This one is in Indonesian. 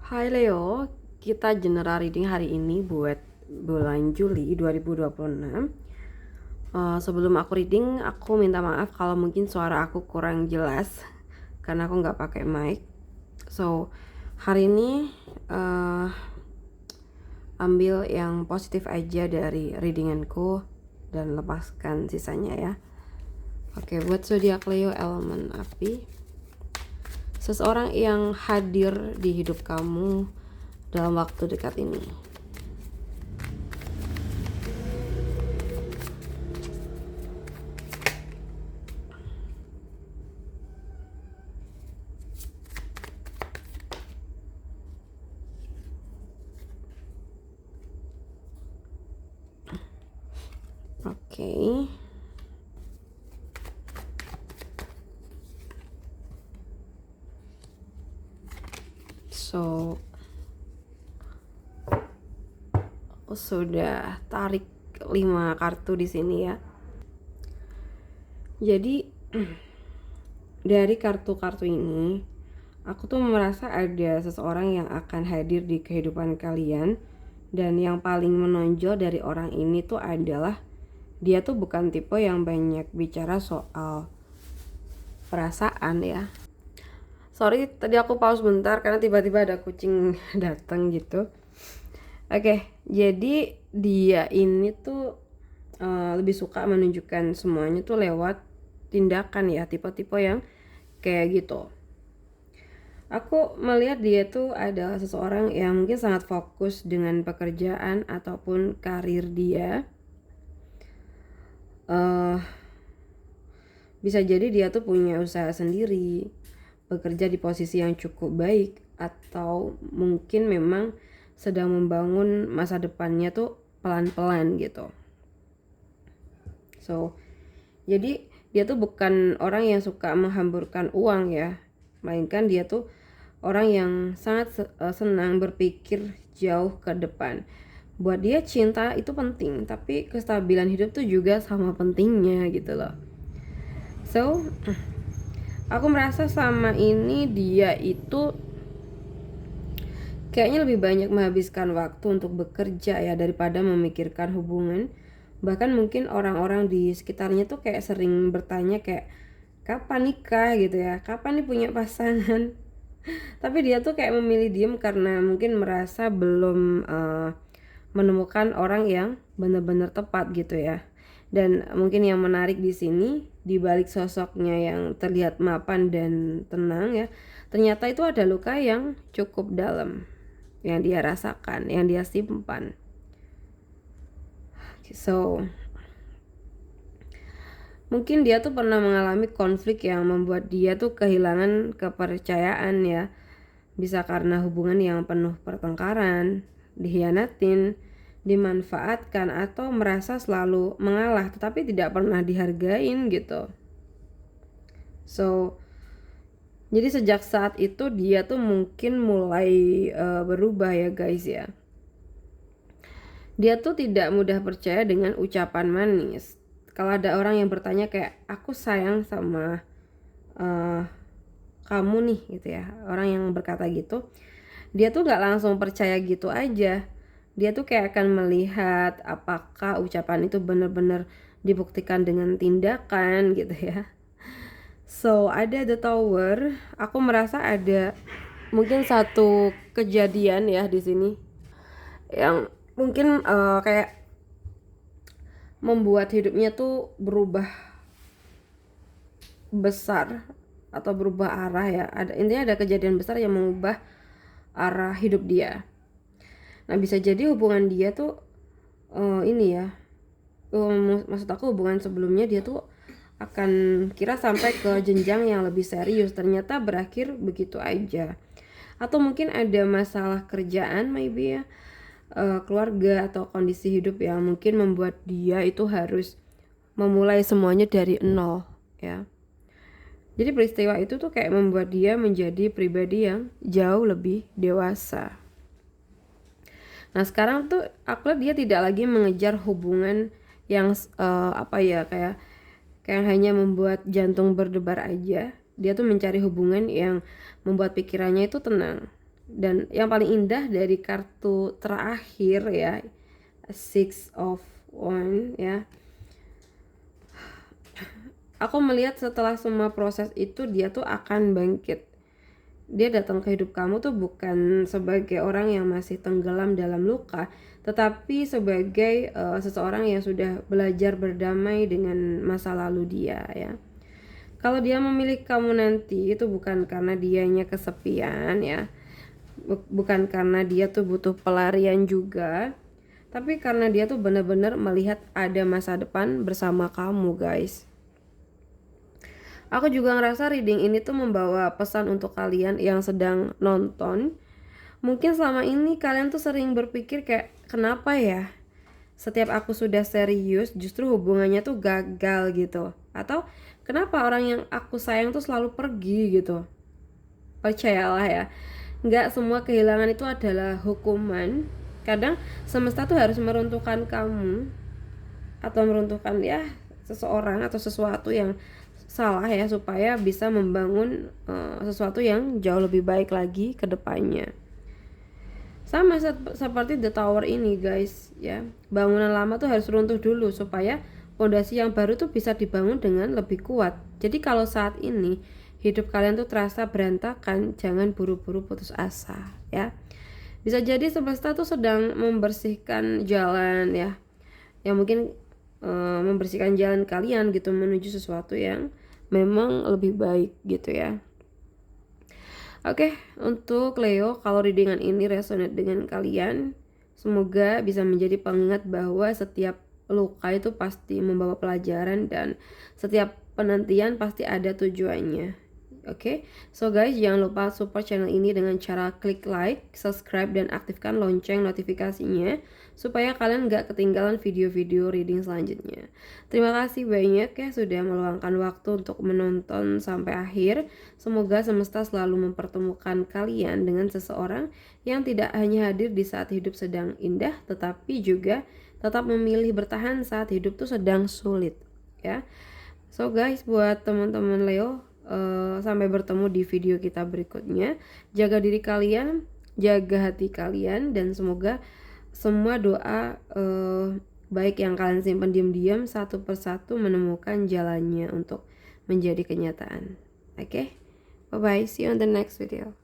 Hai Leo, kita general reading hari ini buat bulan Juli 2026. Sebelum aku reading, aku minta maaf kalau mungkin suara aku kurang jelas karena aku nggak pakai mic. So, hari ini ambil yang positif aja dari readinganku dan lepaskan sisanya ya. Oke, buat zodiak Leo elemen api. Seseorang yang hadir di hidup kamu dalam waktu dekat ini. Oke. So, aku sudah tarik 5 kartu di sini ya. Jadi dari kartu-kartu ini, aku tuh merasa ada seseorang yang akan hadir di kehidupan kalian, dan yang paling menonjol dari orang ini tuh adalah dia tuh bukan tipe yang banyak bicara soal perasaan ya. Sorry, tadi aku pause bentar karena tiba-tiba ada kucing datang gitu. Oke, jadi dia ini tuh lebih suka menunjukkan semuanya tuh lewat tindakan ya, tipe-tipe yang kayak gitu. Aku melihat dia tuh adalah seseorang yang mungkin sangat fokus dengan pekerjaan ataupun karir dia. Bisa jadi dia tuh punya usaha sendiri, bekerja di posisi yang cukup baik, atau mungkin memang sedang membangun masa depannya tuh pelan-pelan gitu. So, jadi dia tuh bukan orang yang suka menghamburkan uang ya, melainkan dia tuh orang yang sangat senang berpikir jauh ke depan. Buat dia cinta itu penting, tapi kestabilan hidup tuh juga sama pentingnya gitu loh. So, aku merasa sama ini dia itu kayaknya lebih banyak menghabiskan waktu untuk bekerja ya daripada memikirkan hubungan. Bahkan mungkin orang-orang di sekitarnya tuh kayak sering bertanya kayak kapan nikah gitu ya, kapan nih punya pasangan. Tapi dia tuh kayak memilih diem karena mungkin merasa belum menemukan orang yang benar-benar tepat gitu ya. Dan mungkin yang menarik di sini, di balik sosoknya yang terlihat mapan dan tenang ya, ternyata itu ada luka yang cukup dalam yang dia rasakan, yang dia simpan. So, mungkin dia tuh pernah mengalami konflik yang membuat dia tuh kehilangan kepercayaan ya. Bisa karena hubungan yang penuh pertengkaran, dikhianatin, dimanfaatkan, atau merasa selalu mengalah tetapi tidak pernah dihargain gitu. So, jadi sejak saat itu dia tuh mungkin mulai berubah ya guys ya. Dia tuh tidak mudah percaya dengan ucapan manis. Kalau ada orang yang bertanya kayak aku sayang sama kamu nih gitu ya, orang yang berkata gitu, dia tuh gak langsung percaya gitu aja. Dia tuh kayak akan melihat apakah ucapan itu benar-benar dibuktikan dengan tindakan gitu ya. So, ada the tower. Aku merasa ada mungkin satu kejadian ya di sini yang mungkin kayak membuat hidupnya tuh berubah besar atau berubah arah ya. Intinya ada kejadian besar yang mengubah arah hidup dia. Nah, bisa jadi hubungan dia tuh ini ya. Maksud aku hubungan sebelumnya dia tuh akan kira sampai ke jenjang yang lebih serius, ternyata berakhir begitu aja. Atau mungkin ada masalah kerjaan maybe ya, keluarga atau kondisi hidup yang mungkin membuat dia itu harus memulai semuanya dari nol ya. Jadi peristiwa itu tuh kayak membuat dia menjadi pribadi yang jauh lebih dewasa. Nah, sekarang tuh aku lihat dia tidak lagi mengejar hubungan yang kayak hanya membuat jantung berdebar aja. Dia tuh mencari hubungan yang membuat pikirannya itu tenang. Dan yang paling indah dari kartu terakhir ya, Six of Wands ya, aku melihat setelah semua proses itu dia tuh akan bangkit. Dia datang ke hidup kamu tuh bukan sebagai orang yang masih tenggelam dalam luka, tetapi sebagai seseorang yang sudah belajar berdamai dengan masa lalu dia ya. Kalau dia memilih kamu nanti itu bukan karena dianya kesepian ya, bukan karena dia tuh butuh pelarian juga, tapi karena dia tuh benar-benar melihat ada masa depan bersama kamu guys. Aku juga ngerasa reading ini tuh membawa pesan untuk kalian yang sedang nonton. Mungkin selama ini kalian tuh sering berpikir kayak, kenapa ya setiap aku sudah serius justru hubungannya tuh gagal gitu. Atau kenapa orang yang aku sayang tuh selalu pergi gitu. Percayalah ya, nggak semua kehilangan itu adalah hukuman. Kadang semesta tuh harus meruntuhkan kamu, atau meruntuhkan ya seseorang atau sesuatu yang salah ya, supaya bisa membangun sesuatu yang jauh lebih baik lagi ke depannya. Sama seperti The Tower ini guys ya, bangunan lama tuh harus runtuh dulu supaya fondasi yang baru tuh bisa dibangun dengan lebih kuat. Jadi kalau saat ini hidup kalian tuh terasa berantakan, jangan buru-buru putus asa ya. Bisa jadi semesta tuh sedang membersihkan jalan ya, yang mungkin membersihkan jalan kalian gitu menuju sesuatu yang memang lebih baik gitu ya. Oke, untuk Leo, kalau readingan ini resonate dengan kalian, semoga bisa menjadi pengingat bahwa setiap luka itu pasti membawa pelajaran dan setiap penantian pasti ada tujuannya. Oke, so guys, jangan lupa support channel ini dengan cara klik like, subscribe, dan aktifkan lonceng notifikasinya supaya kalian gak ketinggalan video-video reading selanjutnya. Terima kasih banyak ya sudah meluangkan waktu untuk menonton sampai akhir. Semoga semesta selalu mempertemukan kalian dengan seseorang yang tidak hanya hadir di saat hidup sedang indah, tetapi juga tetap memilih bertahan saat hidup tuh sedang sulit ya. So guys, buat teman-teman Leo, sampai bertemu di video kita berikutnya. Jaga diri kalian, jaga hati kalian, dan semoga semua doa baik yang kalian simpan diam-diam satu persatu menemukan jalannya untuk menjadi kenyataan. Oke, bye bye, see you on the next video.